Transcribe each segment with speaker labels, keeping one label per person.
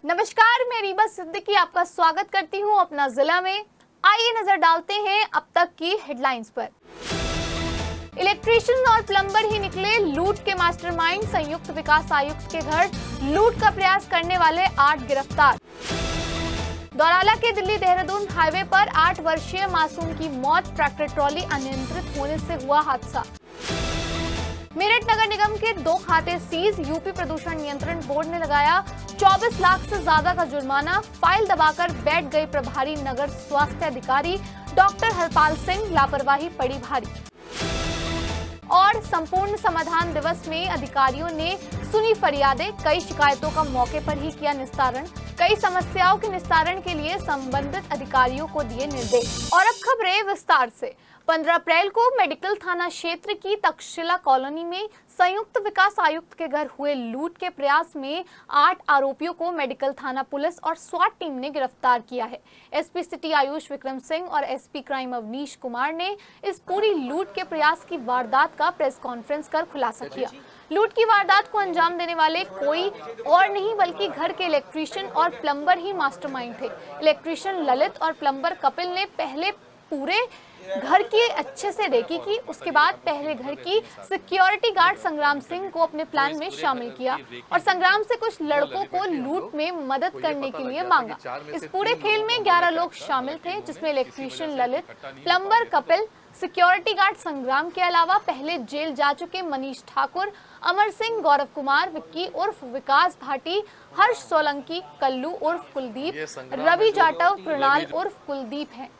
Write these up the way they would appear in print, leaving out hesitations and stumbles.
Speaker 1: नमस्कार, मैं रीबा सिद्दीकी आपका स्वागत करती हूं अपना जिला में। आइए नजर डालते हैं अब तक की हेडलाइंस पर। इलेक्ट्रीशियन और प्लम्बर ही निकले लूट के मास्टरमाइंड, संयुक्त विकास आयुक्त के घर लूट का प्रयास करने वाले 8 गिरफ्तार। दौराला के दिल्ली देहरादून हाईवे पर 8 वर्षीय मासूम की मौत, ट्रैक्टर ट्रॉली अनियंत्रित होने से हुआ हादसा। मेरठ नगर निगम के 2 खाते सीज, यूपी प्रदूषण नियंत्रण बोर्ड ने लगाया 24 लाख से ज्यादा का जुर्माना, फाइल दबाकर बैठ गए प्रभारी नगर स्वास्थ्य अधिकारी डॉक्टर हरपाल सिंह, लापरवाही पड़ी भारी। और संपूर्ण समाधान दिवस में अधिकारियों ने सुनी फरियादें, कई शिकायतों का मौके पर ही किया निस्तारण, कई समस्याओं के निस्तारण के लिए संबंधित अधिकारियों को दिए निर्देश। और अब खबरें विस्तार से। 15 अप्रैल को मेडिकल थाना क्षेत्र की तक्षशिला कॉलोनी में संयुक्त विकास आयुक्त के घर हुए लूट के प्रयास में 8 आरोपियों को मेडिकल थाना पुलिस और स्वाट टीम ने गिरफ्तार किया है। एसपी सिटी आयुष विक्रम सिंह और एसपी क्राइम अवनीश कुमार ने इस पूरी लूट के प्रयास की वारदात का प्रेस कॉन्फ्रेंस कर खुलासा किया। लूट की वारदात को अंजाम देने वाले कोई और नहीं बल्कि घर के इलेक्ट्रीशियन और प्लम्बर ही मास्टरमाइंड थे। इलेक्ट्रीशियन ललित और प्लम्बर कपिल ने पहले पूरे घर की अच्छे से रेकी की, उसके बाद पहले घर की सिक्योरिटी गार्ड संग्राम सिंह को अपने प्लान में शामिल किया और संग्राम से कुछ लड़कों को लूट में मदद करने के लिए मांगा। इस पूरे खेल में 11 लोग शामिल थे, जिसमें electrician Lalit, plumber Kapil, security guard संग्राम के अलावा पहले जेल जा चुके मनीष ठाकुर, अमर सिंह, गौरव कुमार, विक्की उर्फ विकास भाटी, हर्ष सोलंकी, कल्लू उर्फ कुलदीप, रवि जाटव, कृणाल उर्फ कुलदीप हैं।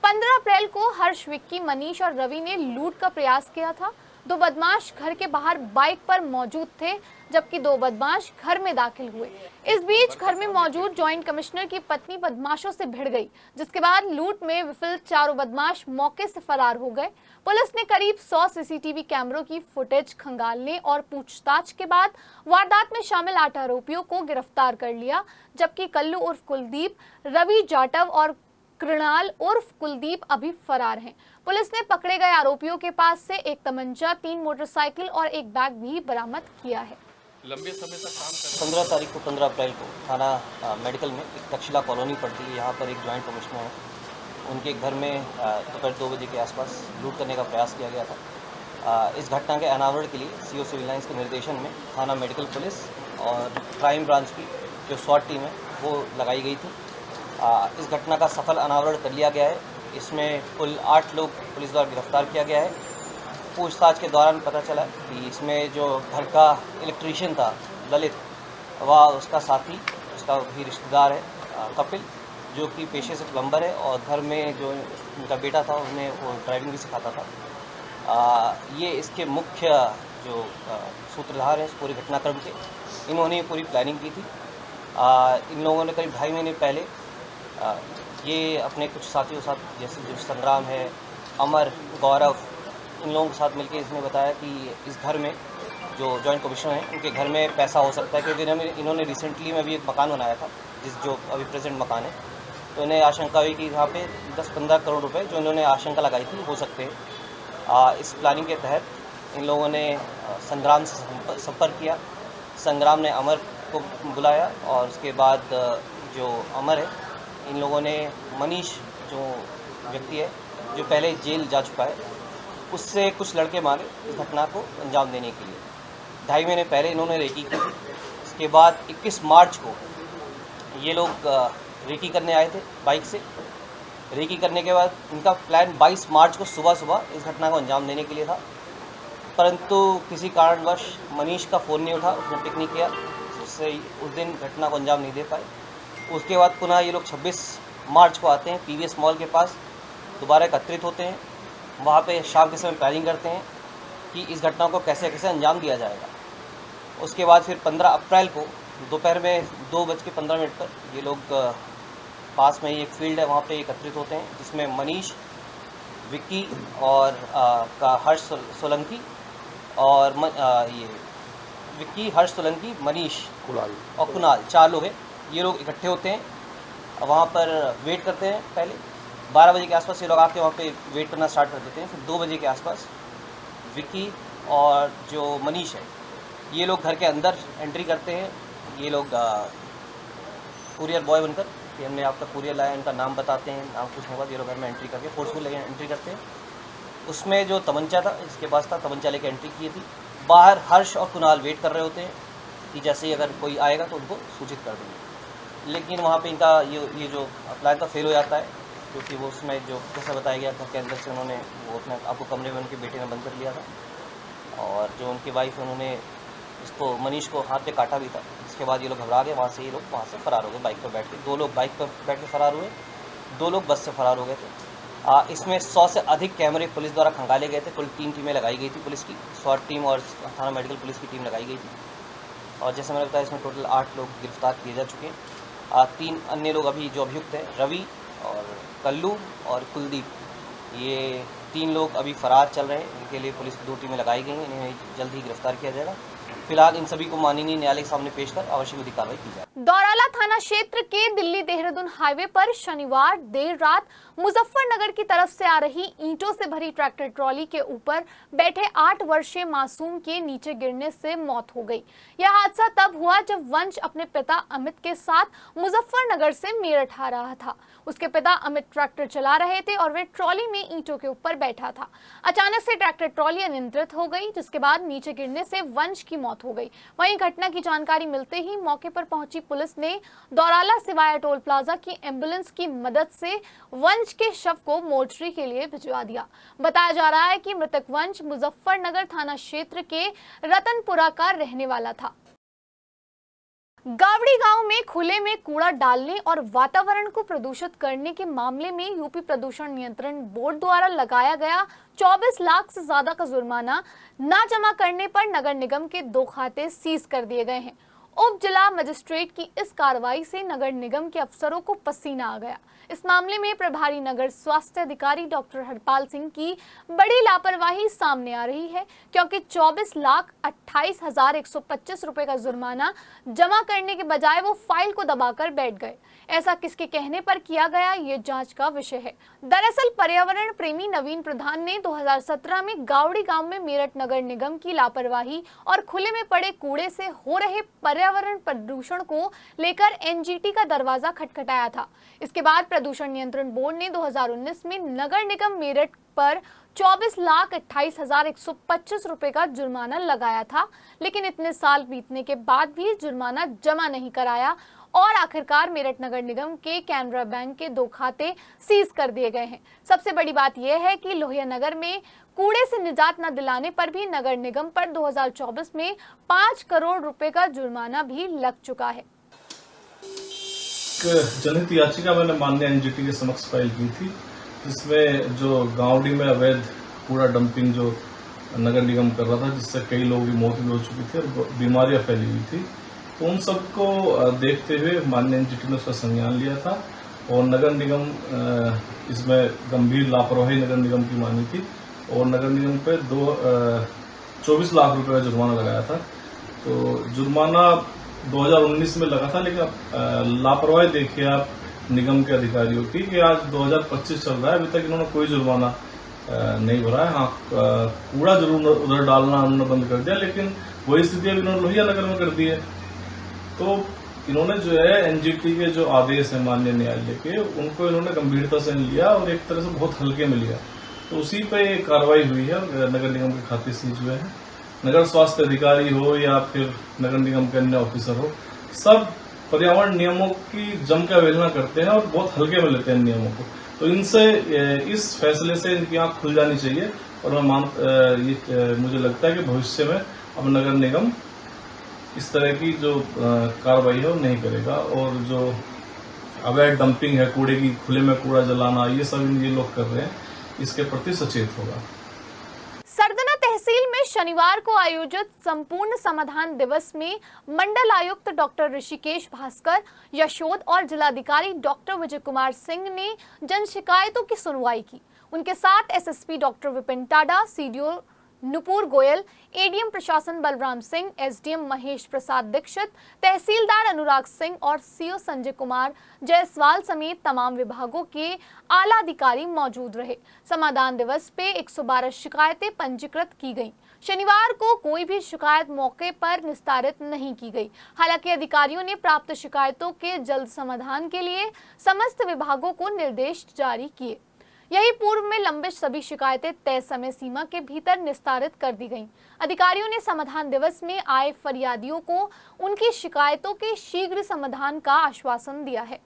Speaker 1: 15 अप्रैल को हर्ष, विक्की, मनीष और रवि ने लूट का प्रयास किया था। 2 बदमाश घर के बाहर बाइक पर मौजूद थे, जबकि 2 बदमाश घर में दाखिल हुए। इस बीच घर में मौजूद जॉइंट कमिश्नर की पत्नी बदमाशों से भिड़ गई, जिसके बाद लूट में विफल चारों बदमाश मौके से फरार हो गए। पुलिस ने करीब 100 सीसीटीवी कैमरों की फुटेज खंगालने और पूछताछ के बाद वारदात में शामिल 8 आरोपियों को गिरफ्तार कर लिया, जबकि कल्लू उर्फ कुलदीप, रवि जाटव और कृणाल उर्फ कुलदीप अभी फरार हैं। पुलिस ने पकड़े गए आरोपियों के पास से 1 तमंचा, 3 मोटरसाइकिल और 1 बैग भी बरामद किया है।
Speaker 2: लंबे समय तक काम कर 15 तारीख को 15 अप्रैल को थाना मेडिकल में एक तक्षशिला कॉलोनी पड़ती है, यहाँ पर एक जॉइंट कमिश्नर है, उनके घर में दोपहर 2 बजे के आसपास लूट करने का प्रयास किया गया था। इस घटना के अनावरण के लिए सीओ सिविल लाइंस के निर्देशन में थाना मेडिकल पुलिस और क्राइम ब्रांच की जो स्वाट टीम है वो लगाई गई थी। इस घटना का सफल अनावरण कर लिया गया है। इसमें कुल 8 लोग पुलिस द्वारा गिरफ्तार किया गया है। पूछताछ के दौरान पता चला कि इसमें जो घर का इलेक्ट्रीशियन था ललित, वह उसका साथी, उसका भी रिश्तेदार है कपिल, जो कि पेशे से प्लम्बर है, और घर में जो उनका बेटा था उन्हें वो ड्राइविंग भी सिखाता था। ये इसके मुख्य जो सूत्रधार हैं इस पूरी घटनाक्रम के, इन्होंने ये पूरी प्लानिंग की थी। इन लोगों ने करीब 2.5 महीने पहले ये अपने कुछ साथियों के साथ, जैसे जो संग्राम है, अमर, गौरव, इन लोगों के साथ मिलकर इसने बताया कि इस घर में जो जॉइंट कमिश्नर हैं उनके घर में पैसा हो सकता है, क्योंकि इन्होंने रिसेंटली में भी एक मकान बनाया था, जो अभी प्रेजेंट मकान है, तो इन्हें आशंका हुई कि यहाँ पे 10-15 करोड़ रुपए जो इन्होंने आशंका लगाई थी हो सकते हैं। इस प्लानिंग के तहत इन लोगों ने संग्राम से संपर्क किया। संग्राम ने अमर को बुलाया और उसके बाद जो अमर है, इन लोगों ने मनीष जो व्यक्ति है जो पहले जेल जा चुका है, उससे कुछ लड़के मांगे इस घटना को अंजाम देने के लिए। 2.5 महीने पहले इन्होंने रेकी की। इसके बाद 21 मार्च को ये लोग रेकी करने आए थे बाइक से। रेकी करने के बाद इनका प्लान 22 मार्च को सुबह इस घटना को अंजाम देने के लिए था, परंतु किसी कारणवश मनीष का फ़ोन नहीं उठा, उसने पिक नहीं किया, उससे उस दिन घटना को अंजाम नहीं दे पाए। उसके बाद पुनः ये लोग 26 मार्च को आते हैं, पीवीएस मॉल के पास दोबारा एकत्रित होते हैं। वहाँ पे शाम के समय प्लानिंग करते हैं कि इस घटना को कैसे कैसे अंजाम दिया जाएगा। उसके बाद फिर 15 अप्रैल को दोपहर में 2:15 पर ये लोग पास में ही एक फील्ड है, वहाँ पे एकत्रित होते हैं, जिसमें मनीष, विक्की और का हर्ष सोलंकी और ये विक्की, हर्ष सोलंकी, मनीष और कुणाल, 4 लोग हैं। ये लोग इकट्ठे होते हैं, वहाँ पर वेट करते हैं। पहले 12 बजे के आसपास ये लोग आके वहाँ पे वेट करना स्टार्ट कर देते हैं। फिर 2 बजे के आसपास विक्की और जो मनीष है, ये लोग घर के अंदर एंट्री करते हैं। ये लोग कुरियर बॉय बनकर कि हमने आपका कुरियर लाया, इनका नाम बताते हैं, नाम कुछ होगा, ये लोग घर में एंट्री करके फोर्सफुल एंट्री करते हैं। उसमें जो तमंचा था, इसके पास था, तमंचा लेके एंट्री की थी। बाहर हर्ष और कुणाल वेट कर रहे होते हैं कि जैसे ही अगर कोई आएगा तो उनको सूचित कर देंगे। लेकिन वहाँ पे इनका ये जो प्लान था फेल हो जाता है, क्योंकि वो उसमें जो जैसा बताया गया घर के अंदर से उन्होंने वो अपने आपको कमरे में उनके बेटे ने बंद कर लिया था, और जो उनकी वाइफ उन्होंने इसको मनीष को हाथ पे काटा भी था। इसके बाद ये लोग घबरा गए, वहाँ से ये लोग वहाँ से फरार हो गए बाइक पर बैठ के। 2 लोग बाइक पर बैठ के फरार हुए, 2 लोग बस से फरार हो गए थे। इसमें 100 से अधिक कैमरे पुलिस द्वारा खंगाले गए थे। कुल 3 टीमें लगाई गई थी पुलिस की, स्वाट टीम और थाना मेडिकल पुलिस की टीम लगाई गई थी। और जैसे मैंने बताया, इसमें टोटल 8 लोग गिरफ्तार किए जा चुके हैं। 3 अन्य लोग अभी जो अभियुक्त हैं, रवि और कल्लू और कुलदीप, ये 3 लोग अभी फरार चल रहे हैं। इनके लिए पुलिस की 2 टीमें लगाई गई हैं, इन्हें जल्द ही गिरफ्तार किया जाएगा। फिलहाल इन सभी को माननीय न्यायालय के सामने पेश कर आवश्यक विधिक कार्रवाई की जाए।
Speaker 1: दौराला थाना क्षेत्र के दिल्ली देहरादून हाईवे पर शनिवार देर रात मुजफ्फरनगर की तरफ से आ रही ईंटों से भरी ट्रैक्टर ट्रॉली के ऊपर बैठे 8 वर्षीय मासूम के नीचे गिरने से मौत हो गई। यह हादसा तब हुआ जब वंश अपने पिता अमित के साथ मुजफ्फरनगर से मेरठ आ रहा था। उसके पिता अमित ट्रैक्टर चला रहे थे और वे ट्रॉली में ईंटों के ऊपर बैठा था। अचानक से ट्रैक्टर ट्रॉली अनियंत्रित हो गई, जिसके बाद नीचे गिरने से वंश की मौत हो गई। वहीं घटना की जानकारी मिलते ही मौके पर पहुंची पुलिस ने दौराला सिवाया टोल प्लाजा की एम्बुलेंस की मदद से वंश के शव को मोर्चरी के लिए भिजवा दिया। बताया जा रहा है कि मृतक वंश मुजफ्फरनगर थाना क्षेत्र के रतनपुरा का रहने वाला था। गावड़ी गांव में खुले में कूड़ा डालने और वातावरण को प्रदूषित करने के मामले में यूपी प्रदूषण नियंत्रण बोर्ड द्वारा लगाया गया 24 लाख से ज्यादा का जुर्माना न जमा करने पर नगर निगम के 2 खाते सीज कर दिए गए हैं। उप जिला मजिस्ट्रेट की इस कार्रवाई से नगर निगम के अफसरों को पसीना आ गया। इस मामले में प्रभारी नगर स्वास्थ्य अधिकारी डॉक्टर हरपाल सिंह की बड़ी लापरवाही सामने आ रही है, क्योंकि 24,28,125 रुपए का जुर्माना जमा करने के बजाय वो फाइल को दबाकर बैठ गए। ऐसा किसके कहने पर किया गया, ये जांच का विषय है। दरअसल पर्यावरण प्रेमी नवीन प्रधान ने 2017 में गावड़ी गांव में मेरठ नगर निगम की लापरवाही और खुले में पड़े कूड़े से हो रहे पर्यावरण प्रदूषण को लेकर एनजीटी का दरवाजा खटखटाया था। इसके बाद प्रदूषण नियंत्रण बोर्ड ने 2019 में नगर निगम मेरठ पर 24,28,125 रुपए का जुर्माना लगाया था, लेकिन इतने साल बीतने के बाद भी जुर्माना जमा नहीं कराया और आखिरकार मेरठ नगर निगम के कैनरा बैंक के 2 खाते सीज कर दिए गए हैं। सबसे बड़ी बात यह है कि लोहिया नगर में कूड़े से निजात न दिलाने पर भी नगर निगम पर 2024 में 5 करोड़ रुपए का जुर्माना भी लग चुका है।
Speaker 3: जनहित याचिका मैंने माननीय एनजीटी के समक्ष फाइल की थी, जिसमें जो गावड़ी में अवैध कूड़ा डंपिंग जो नगर निगम कर रहा था, जिससे कई लोगों की मौत भी हो चुकी थी और बीमारियां फैली हुई थी, तो उन सबको देखते हुए माननीय एनजीटी ने उसका संज्ञान लिया था और नगर निगम इसमें गंभीर लापरवाही नगर निगम की मानी थी और नगर निगम पे 24 लाख रुपए का जुर्माना लगाया था। तो जुर्माना 2019 में लगा था, लेकिन लापरवाही देखिए आप निगम के अधिकारियों की कि आज 2025 चल रहा है, अभी तक इन्होंने कोई जुर्माना नहीं भरा है। हाँ, कूड़ा जरूर उधर डालना उन्होंने बंद कर दिया, लेकिन वही स्थिति अब इन्होंने लोहिया नगर में कर दी है। तो इन्होंने जो है एनजीटी के जो आदेश है माननीय न्यायालय के, उनको इन्होंने गंभीरता से लिया और एक तरह से बहुत हल्के में लिया। तो उसी पे कार्रवाई हुई है, नगर निगम के खाते सीज हुए हैं। नगर स्वास्थ्य अधिकारी हो या फिर नगर निगम के अन्य ऑफिसर हो, सब पर्यावरण नियमों की जम के अवहेलना करते हैं और बहुत हल्के में लेते हैं नियमों को। तो इनसे इस फैसले से इनकी आंख खुल जानी चाहिए और मुझे लगता है कि भविष्य में अब नगर निगम इस तरह की जो कार्रवाई है वो नहीं करेगा और जो अवैध डंपिंग है, कूड़े की खुले में कूड़ा जलाना, ये सब ये लोग कर रहे हैं, इसके प्रति सचेत होगा।
Speaker 1: सरदना तहसील में शनिवार को आयोजित संपूर्ण समाधान दिवस में मंडल आयुक्त डॉक्टर ऋषिकेश भास्कर यशोद और जिलाधिकारी डॉक्टर विजय कुमार सिंह ने जन शिकायतों की सुनवाई की। उनके साथ SSP doctor Vipin Tada, CDO Nupur Goyal, ADM प्रशासन बलराम सिंह, एसडीएम महेश प्रसाद दीक्षित, तहसीलदार अनुराग सिंह और सीओ संजय कुमार जायसवाल समेत तमाम विभागों के आला अधिकारी मौजूद रहे। समाधान दिवस पे 112 शिकायतें पंजीकृत की गईं। शनिवार को कोई भी शिकायत मौके पर निस्तारित नहीं की गई। हालांकि अधिकारियों ने प्राप्त शिकायतों के जल्द समाधान के लिए समस्त विभागों को निर्देश जारी किए। यही पूर्व में लंबित सभी शिकायतें तय समय सीमा के भीतर निस्तारित कर दी गईं। अधिकारियों ने समाधान दिवस में आए फरियादियों को उनकी शिकायतों के शीघ्र समाधान का आश्वासन दिया है।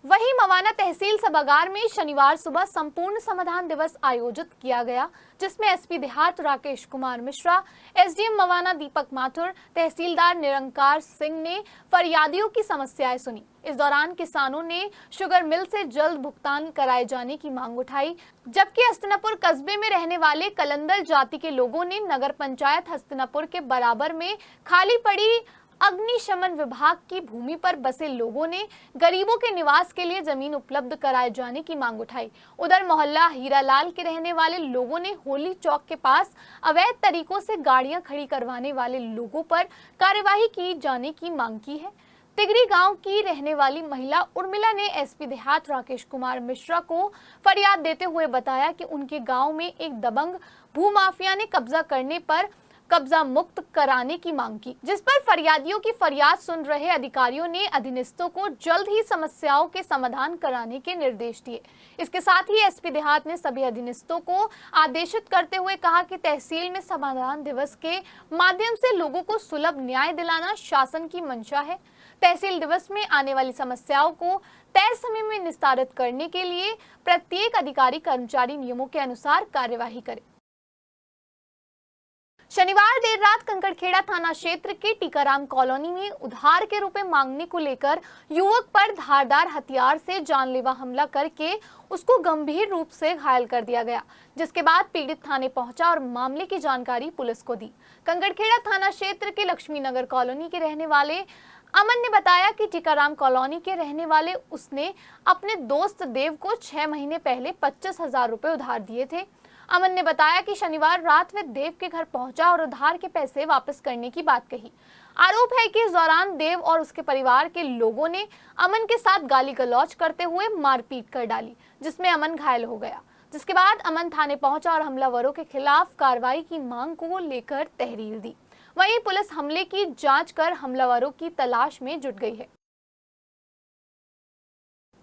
Speaker 1: वहीं मवाना तहसील सभागार में शनिवार सुबह संपूर्ण समाधान दिवस आयोजित किया गया, जिसमें एसपी देहात राकेश कुमार मिश्रा, एसडीएम मवाना दीपक माथुर, तहसीलदार निरंकार सिंह ने फरियादियों की समस्याएं सुनी। इस दौरान किसानों ने शुगर मिल से जल्द भुगतान कराए जाने की मांग उठाई, जबकि हस्तिनापुर कस्बे में रहने वाले कलंदर जाति के लोगों ने नगर पंचायत हस्तिनापुर के बराबर में खाली पड़ी अग्निशमन विभाग की भूमि पर बसे लोगों ने गरीबों के निवास के लिए जमीन उपलब्ध कराए जाने की मांग उठाई। उधर मोहल्ला हीरालाल के रहने वाले लोगों ने होली चौक के पास अवैध तरीकों से गाड़ियां खड़ी करवाने वाले लोगों पर कार्यवाही की जाने की मांग की है। तिगरी गांव की रहने वाली महिला उर्मिला ने एसपी देहात राकेश कुमार मिश्रा को फरियाद देते हुए बताया कि उनके गांव में एक दबंग भूमाफिया ने कब्जा करने पर कब्जा मुक्त कराने की मांग की, जिस पर फरियादियों की फरियाद सुन रहे अधिकारियों ने अधीनस्थों को जल्द ही समस्याओं के समाधान कराने के निर्देश दिए। इसके साथ ही एसपी देहात ने सभी अधीनस्थों को आदेशित करते हुए कहा कि तहसील में समाधान दिवस के माध्यम से लोगों को सुलभ न्याय दिलाना शासन की मंशा है। तहसील दिवस में आने वाली समस्याओं को तय समय में निस्तारित करने के लिए प्रत्येक अधिकारी कर्मचारी नियमों के अनुसार कार्यवाही करे। शनिवार देर रात कंकड़खेड़ा थाना क्षेत्र के टीकाराम कॉलोनी में उधार के रुपए मांगने को लेकर युवक पर धारदार हथियार से जानलेवा हमला करके उसको गंभीर रूप से घायल कर दिया गया, जिसके बाद पीड़ित थाने पहुंचा और मामले की जानकारी पुलिस को दी। कंकड़खेड़ा थाना क्षेत्र के लक्ष्मी नगर कॉलोनी के रहने वाले अमन ने बताया कि टीकाराम कॉलोनी के रहने वाले उसने अपने दोस्त देव को 6 महीने पहले 25,000 रुपए उधार दिए थे। अमन ने बताया कि शनिवार रात में देव के घर पहुंचा और उधार के पैसे वापस करने की बात कही। आरोप है कि इस दौरान देव और उसके परिवार के लोगों ने अमन के साथ गाली गलौज करते हुए मारपीट कर डाली, जिसमें अमन घायल हो गया। जिसके बाद अमन थाने पहुंचा और हमलावरों के खिलाफ कार्रवाई की मांग को लेकर तहरीर दी। वहीं पुलिस हमले की जांच कर हमलावरों की तलाश में जुट गई है।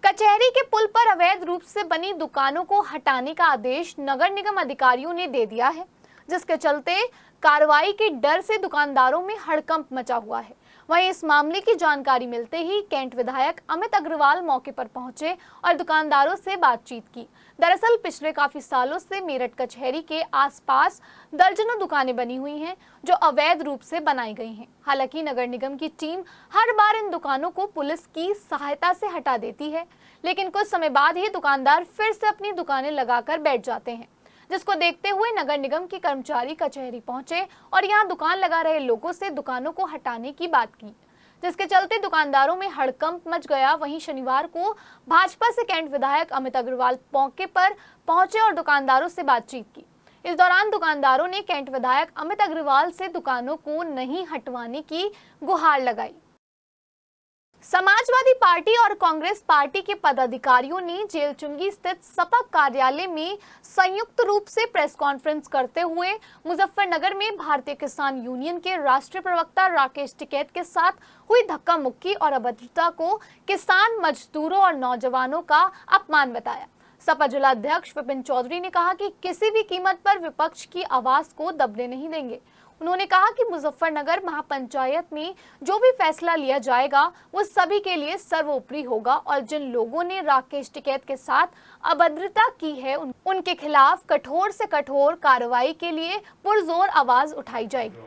Speaker 1: कचहरी के पुल पर अवैध रूप से बनी दुकानों को हटाने का आदेश नगर निगम अधिकारियों ने दे दिया है, जिसके चलते कार्रवाई के डर से दुकानदारों में हड़कंप मचा हुआ है। वहीं इस मामले की जानकारी मिलते ही कैंट विधायक अमित अग्रवाल मौके पर पहुंचे और दुकानदारों से बातचीत की। दरअसल पिछले काफी सालों से मेरठ कचहरी के आसपास दर्जनों दुकानें बनी हुई हैं, जो अवैध रूप से बनाई गई हैं। हालांकि नगर निगम की टीम हर बार इन दुकानों को पुलिस की सहायता से हटा देती है, लेकिन कुछ समय बाद ही दुकानदार फिर से अपनी दुकानें लगाकर बैठ जाते हैं, जिसको देखते हुए नगर निगम के कर्मचारी कचहरी पहुंचे और यहां दुकान लगा रहे लोगों से दुकानों को हटाने की बात की, जिसके चलते दुकानदारों में हड़कंप मच गया। वहीं शनिवार को भाजपा से कैंट विधायक अमित अग्रवाल मौके पर पहुंचे और दुकानदारों से बातचीत की। इस दौरान दुकानदारों ने कैंट विधायक अमित अग्रवाल से दुकानों को नहीं हटवाने की गुहार लगाई। समाजवादी पार्टी और कांग्रेस पार्टी के पदाधिकारियों ने जेलचुंगी स्थित सपा कार्यालय में संयुक्त रूप से प्रेस कॉन्फ्रेंस करते हुए मुजफ्फरनगर में भारतीय किसान यूनियन के राष्ट्रीय प्रवक्ता राकेश टिकैत के साथ हुई धक्का मुक्की और अभद्रता को किसान, मजदूरों और नौजवानों का अपमान बताया। सपा जिलाध्यक्ष विपिन चौधरी ने कहा कि किसी भी कीमत पर विपक्ष की आवाज को दबने नहीं देंगे। उन्होंने कहा कि मुजफ्फरनगर महापंचायत में जो भी फैसला लिया जाएगा वो सभी के लिए सर्वोपरि होगा और जिन लोगों ने राकेश टिकैत के साथ अभद्रता की है उनके खिलाफ कठोर से कठोर कार्रवाई के लिए पुरजोर आवाज उठाई जाएगी।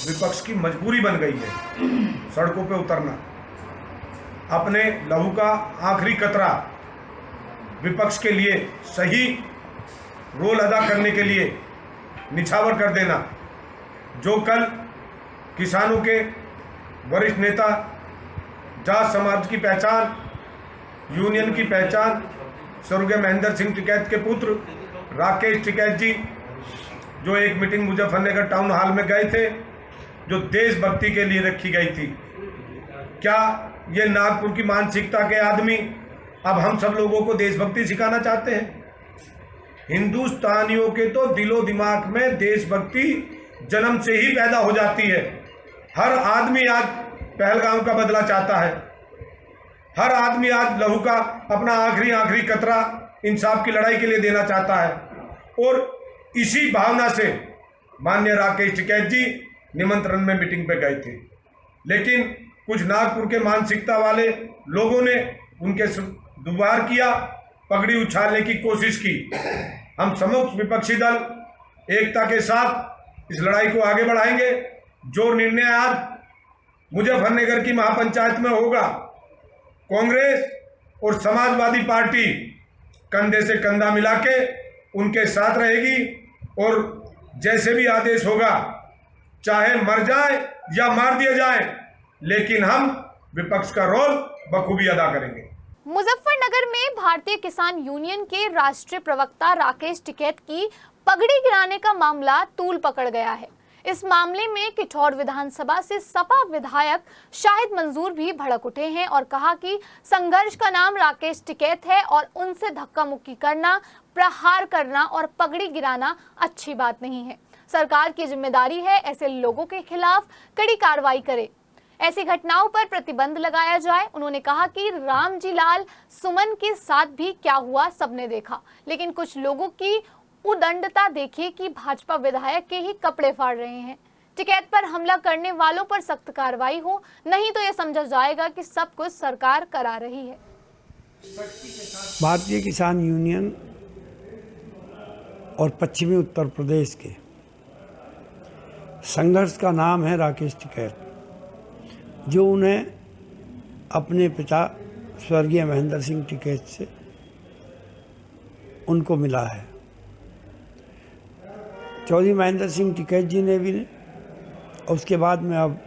Speaker 4: विपक्ष की मजबूरी बन गई है सड़कों पे उतरना, अपने लहू का आखिरी कतरा विपक्ष के लिए सही रोल अदा करने के लिए निछावर कर देना। जो कल किसानों के वरिष्ठ नेता, जाट समाज की पहचान, यूनियन की पहचान स्वर्गीय महेंद्र सिंह टिकैत के पुत्र राकेश टिकैत जी जो एक मीटिंग मुजफ्फरनगर टाउन हॉल में गए थे, जो देशभक्ति के लिए रखी गई थी, क्या ये नागपुर की मानसिकता के आदमी अब हम सब लोगों को देशभक्ति सिखाना चाहते हैं? हिंदुस्तानियों के तो दिलो दिमाग में देशभक्ति जन्म से ही पैदा हो जाती है। हर आदमी आज पहलगाम का बदला चाहता है। हर आदमी आज लहू का अपना आखिरी कतरा इंसाफ की लड़ाई के लिए देना चाहता है। और इसी भावना से माननीय राकेश टिकैत जी निमंत्रण में मीटिंग पे गए थे, लेकिन कुछ नागपुर के मानसिकता वाले लोगों ने उनके दुबार किया, पगड़ी उछालने की कोशिश की। हम समस्त विपक्षी दल एकता के साथ इस लड़ाई को आगे बढ़ाएंगे। जो निर्णय आज मुजफ्फरनगर की महापंचायत में होगा, कांग्रेस और समाजवादी पार्टी कंधे से कंधा मिला के उनके साथ रहेगी और जैसे भी आदेश होगा, चाहे मर जाए या मार दिया जाए, लेकिन हम विपक्ष का रोल बखूबी अदा करेंगे।
Speaker 1: मुजफ्फरनगर में भारतीय किसान यूनियन के राष्ट्रीय प्रवक्ता राकेश टिकैत की पगड़ी गिराने का मामला तूल पकड़ गया है। इस मामले में किठौर विधानसभा से सपा विधायक शाहिद मंजूर भी भड़क उठे हैं और कहा कि संघर्ष का नाम राकेश टिकैत है और उनसे धक्का मुक्की करना, प्रहार करना और पगड़ी गिराना अच्छी बात नहीं है। सरकार की जिम्मेदारी है ऐसे लोगों के खिलाफ कड़ी कार्रवाई करे, ऐसी घटनाओं पर प्रतिबंध लगाया जाए। उन्होंने कहा कि रामजी लाल सुमन के साथ भी क्या हुआ सबने देखा, लेकिन कुछ लोगों की उदंडता देखिए कि भाजपा विधायक के ही कपड़े फाड़ रहे हैं। टिकैत पर हमला करने वालों पर सख्त कार्रवाई हो, नहीं तो यह समझा जाएगा कि सब कुछ सरकार करा रही है।
Speaker 5: भारतीय किसान यूनियन और पश्चिमी उत्तर प्रदेश के संघर्ष का नाम है राकेश टिकैत, जो उन्हें अपने पिता स्वर्गीय महेंद्र सिंह टिकैत से उनको मिला है। चौधरी महेंद्र सिंह टिकैत जी ने भी और उसके बाद में अब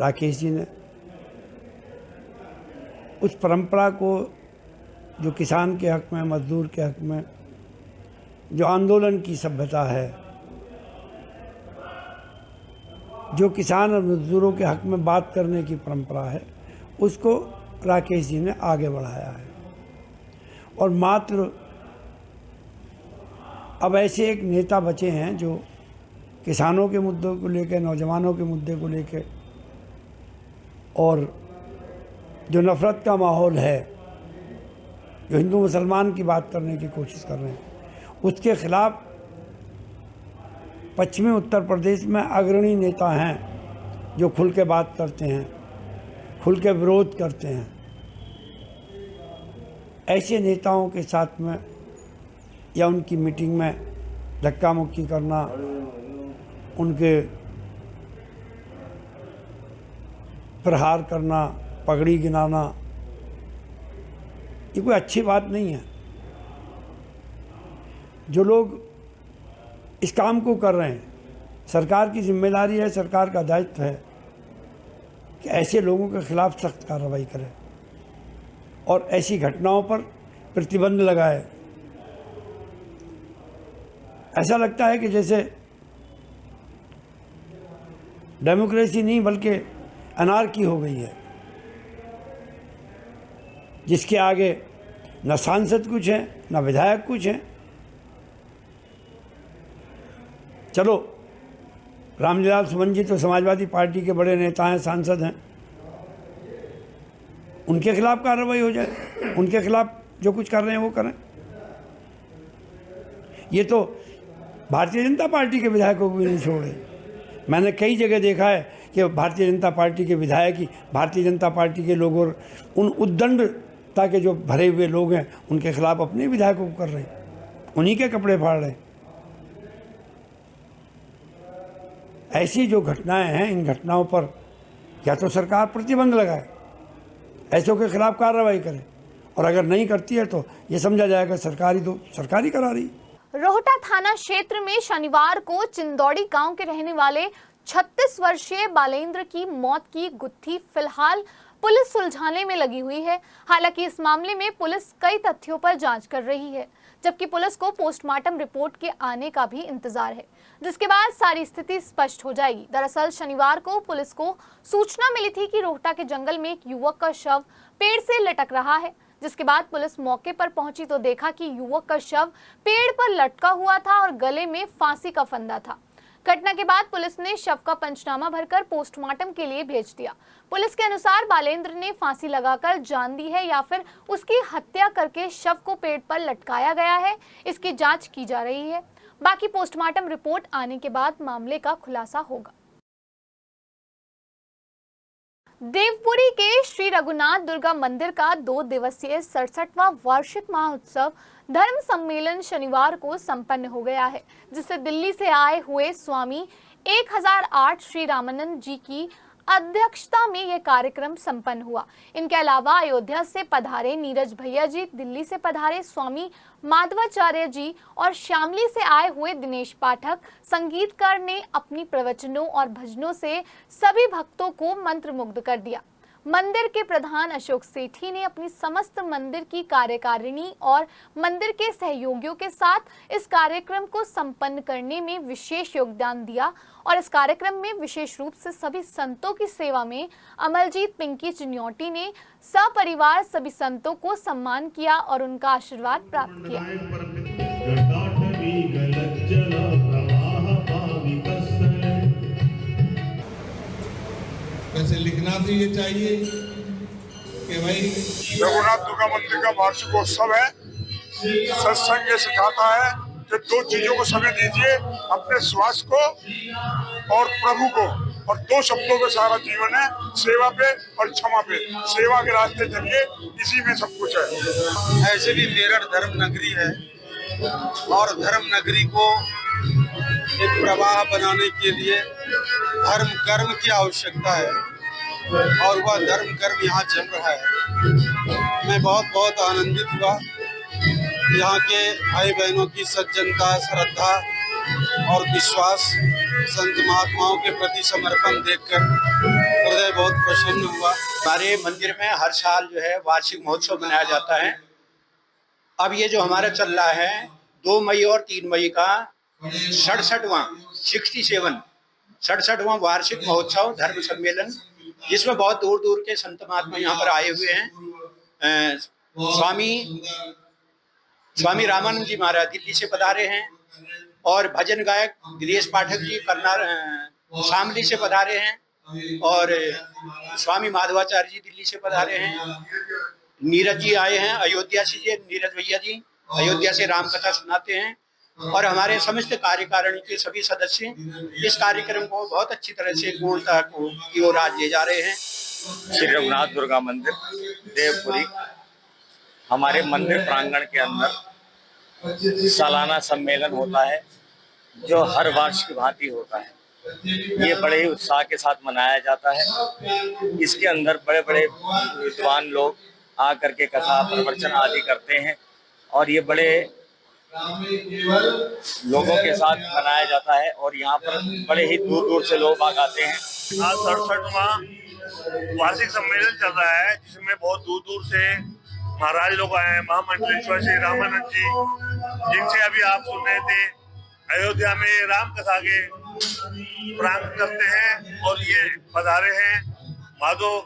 Speaker 5: राकेश जी ने उस परंपरा को, जो किसान के हक में, मजदूर के हक में, जो आंदोलन की सभ्यता है, जो किसान और मजदूरों के हक में बात करने की परंपरा है, उसको राकेश जी ने आगे बढ़ाया है। और मात्र अब ऐसे एक नेता बचे हैं जो किसानों के मुद्दों को लेकर, नौजवानों के मुद्दे को लेकर और जो नफ़रत का माहौल है, जो हिंदू मुसलमान की बात करने की कोशिश कर रहे हैं, उसके खिलाफ पश्चिमी उत्तर प्रदेश में अग्रणी नेता हैं जो खुल के बात करते हैं, खुल के विरोध करते हैं। ऐसे नेताओं के साथ में या उनकी मीटिंग में धक्का मुक्की करना, उनके प्रहार करना, पगड़ी गिराना, ये कोई अच्छी बात नहीं है। जो लोग इस काम को कर रहे हैं, सरकार की जिम्मेदारी है, सरकार का दायित्व है कि ऐसे लोगों के खिलाफ सख्त कार्रवाई करे और ऐसी घटनाओं पर प्रतिबंध लगाए। ऐसा लगता है कि जैसे डेमोक्रेसी नहीं बल्कि अनार्की हो गई है, जिसके आगे न सांसद कुछ है, न विधायक कुछ है। चलो, रामजी लाल सुमन जी तो समाजवादी पार्टी के बड़े नेता हैं, सांसद हैं, उनके खिलाफ कार्रवाई हो जाए, उनके खिलाफ जो कुछ कर रहे हैं वो करें। ये तो भारतीय जनता पार्टी के विधायकों को भी नहीं छोड़े। मैंने कई जगह देखा है कि भारतीय जनता पार्टी के विधायक ही भारतीय जनता पार्टी के लोगों और उन उद्दंडता के जो भरे हुए लोग हैं उनके खिलाफ अपने विधायकों को कर रहे हैं, उन्हीं के कपड़े फाड़ रहे हैं। ऐसी जो घटनाएं हैं, इन घटनाओं पर या तो सरकार प्रतिबंध लगाए, ऐसों के खिलाफ कार्रवाई करे, और अगर नहीं करती है तो ये समझा जाएगा सरकारी करा रही।
Speaker 1: रोहटा थाना क्षेत्र में शनिवार को चिंदौड़ी गांव के रहने वाले 36 वर्षीय बालेंद्र की मौत की गुत्थी फिलहाल पुलिस सुलझाने में लगी हुई है। हालांकि इस मामले में पुलिस कई तथ्यों पर जांच कर रही है, जबकि पुलिस को पोस्टमार्टम रिपोर्ट के आने का भी इंतजार है, जिसके बाद सारी स्थिति स्पष्ट हो जाएगी। दरअसल शनिवार को पुलिस को सूचना मिली थी कि रोहटा के जंगल में एक युवक का शव पेड़ से लटक रहा है, जिसके बाद पुलिस मौके पर पहुंची तो देखा कि युवक का शव पेड़ पर लटका हुआ था और गले में फांसी का फंदा था। घटना के बाद पुलिस ने शव का पंचनामा भरकर पोस्टमार्टम के लिए भेज दिया। पुलिस के अनुसार बालेंद्र ने फांसी लगाकर जान दी है या फिर उसकी हत्या करके शव को पेड़ पर लटकाया गया है, इसकी जांच की जा रही है। बाकी पोस्टमार्टम रिपोर्ट आने के बाद मामले का खुलासा होगा। देवपुरी के श्री रघुनाथ दुर्गा मंदिर का 2 दिवसीय 67वां वार्षिक महोत्सव धर्म सम्मेलन शनिवार को संपन्न हो गया है, जिससे दिल्ली से आए हुए स्वामी 1008 श्री रामानंद जी की अध्यक्षता में यह कार्यक्रम संपन्न हुआ। इनके अलावा अयोध्या से पधारे नीरज भैया जी, दिल्ली से पधारे स्वामी माधवाचार्य जी और शामली से आए हुए दिनेश पाठक संगीतकार ने अपनी प्रवचनों और भजनों से सभी भक्तों को मंत्रमुग्ध कर दिया। मंदिर के प्रधान अशोक सेठी ने अपनी समस्त मंदिर की कार्यकारिणी और मंदिर के सहयोगियों के साथ इस कार्यक्रम को संपन्न करने में विशेष योगदान दिया और इस कार्यक्रम में विशेष रूप से सभी संतों की सेवा में अमलजीत पिंकी चिन्योटी ने सपरिवार सभी संतों को सम्मान किया और उनका आशीर्वाद प्राप्त किया।
Speaker 6: वैसे लिखना तो ये चाहिए कि भाई
Speaker 7: रघुनाथ दुर्गा मंदिर का वार्षिकोत्सव है। सत्संग ये सिखाता है कि 2 चीजों को समय दीजिए, अपने स्वास्थ्य को और प्रभु को, और 2 शब्दों पे सारा जीवन है, सेवा पे और क्षमा पे। सेवा के रास्ते चलिए, इसी में सब कुछ है।
Speaker 6: ऐसे भी मेरठ धर्म नगरी है और धर्म नगरी को एक प्रवाह बनाने के लिए धर्म कर्म की आवश्यकता है और वह धर्म कर्म यहाँ चल रहा है। मैं बहुत आनंदित हुआ। यहाँ के भाई बहनों की सज्जनता, श्रद्धा और विश्वास, संत महात्माओं के प्रति समर्पण देखकर हृदय बहुत प्रसन्न हुआ। हमारे मंदिर में हर साल जो है वार्षिक महोत्सव मनाया जाता है। अब ये जो हमारा चल रहा है 2 मई और 3 मई का 67वां वार्षिक महोत्सव धर्म सम्मेलन, जिसमें बहुत दूर दूर के संत महात्मा यहाँ पर आए हुए हैं। स्वामी रामानंद जी महाराज दिल्ली से पधारे हैं और भजन गायक दिनेश पाठक जी शामली से पधारे हैं और स्वामी माधवाचार्य जी दिल्ली से पधारे हैं। नीरज जी आए हैं अयोध्या से, नीरज भैया जी अयोध्या से रामकथा सुनाते हैं और हमारे समस्त कार्यकारिणी के सभी सदस्य इस कार्यक्रम को बहुत अच्छी तरह से पूर्णता की ओर आज ले जा रहे हैं।
Speaker 8: श्री रघुनाथ दुर्गा मंदिर देवपुरी, हमारे मंदिर प्रांगण के अंदर सालाना सम्मेलन होता है जो हर वर्ष की भांति होता है। ये बड़े ही उत्साह के साथ मनाया जाता है। इसके अंदर बड़े बड़े विद्वान लोग आकर के कथा प्रवचन आदि करते हैं और ये बड़े लोगों के साथ मनाया जाता है और यहाँ पर बड़े ही दूर दूर से लोग आते हैं।
Speaker 7: आज 67वां वार्षिक सम्मेलन चल रहा है, जिसमें बहुत दूर दूर से महाराज लोग आए हैं। महामंडलेश्वर श्री रामानंद जी, जिनसे अभी आप सुन रहे थे, अयोध्या में राम कथा के प्रारंभ करते हैं और ये पधारे हैं, माधव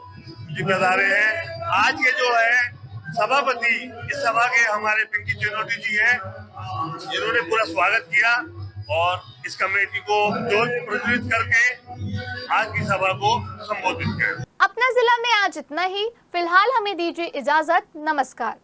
Speaker 7: जी पधारे हैं। आज ये जो है सभापति इस सभा के हमारे पिंकी चिन्योटी जी हैं, जिन्होंने पूरा स्वागत किया और इस कमेटी को जोर प्रज्वलित करके आज की सभा को संबोधित किया।
Speaker 1: अपना जिला में आज इतना ही। फिलहाल हमें दीजिए इजाजत। नमस्कार।